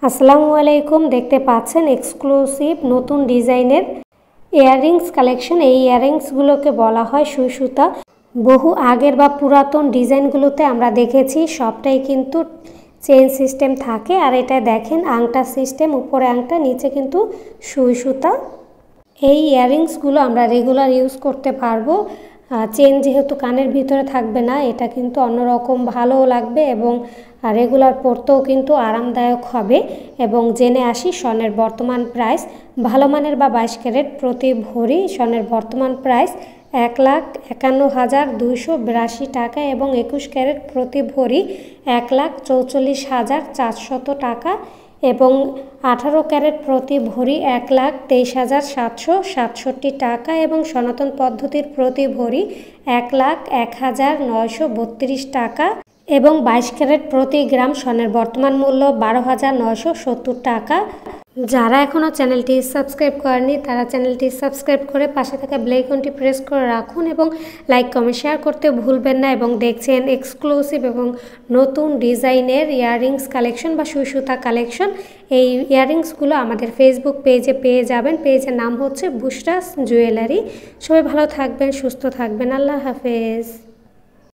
আসসালামু আলাইকুম। দেখতে পাচ্ছেন এক্সক্লুসিভ নতুন ডিজাইনের ইয়াররিংস কালেকশন। এই ইয়াররিংসগুলোকে বলা হয় সুই সুতা। বহু আগের বা পুরাতন ডিজাইনগুলোতে আমরা দেখেছি সবটাই কিন্তু চেইন সিস্টেম থাকে, আর এটা দেখেন আংটা সিস্টেম, উপরে আংটা, নিচে কিন্তু সুই সুতা। এই ইয়াররিংসগুলো আমরা রেগুলার ইউজ করতে পারবো। চেন যেহেতু কানের ভিতরে থাকবে না, এটা কিন্তু অন্যরকম ভালোও লাগবে এবং রেগুলার পরতেও কিন্তু আরামদায়ক হবে। এবং জেনে আসি স্বর্ণের বর্তমান প্রাইস। ভালো মানের বা 22 ক্যারেট প্রতি ভরি স্বর্ণের বর্তমান প্রাইস 1,51,282 টাকা এবং 21 ক্যারেট প্রতি ভরি 1,44,400 টাকা এবং 18 ক্যারেট প্রতি ভরি 1,23,767 টাকা এবং সনাতন পদ্ধতির প্রতি ভরি 1,01,932 টাকা এবং 22 ক্যারেট প্রতি গ্রাম স্বর্ণের বর্তমান মূল্য 12,970 টাকা। যারা এখনও চ্যানেলটি সাবস্ক্রাইব করেনি তারা চ্যানেলটি সাবস্ক্রাইব করে পাশে থাকা বেল আইকনটি প্রেস করে রাখুন এবং লাইক কমেন্ট শেয়ার করতে ভুলবেন না। এবং দেখছেন এক্সক্লুসিভ এবং নতুন ডিজাইনের ইয়াররিংস কালেকশন বা সুই সুতা কালেকশন। এই ইয়াররিংসগুলো আমাদের ফেসবুক পেজে পেয়ে যাবেন। পেজের নাম হচ্ছে বুশরাস জুয়েলারি। সবাই ভালো থাকবেন, সুস্থ থাকবেন। আল্লাহ হাফেজ।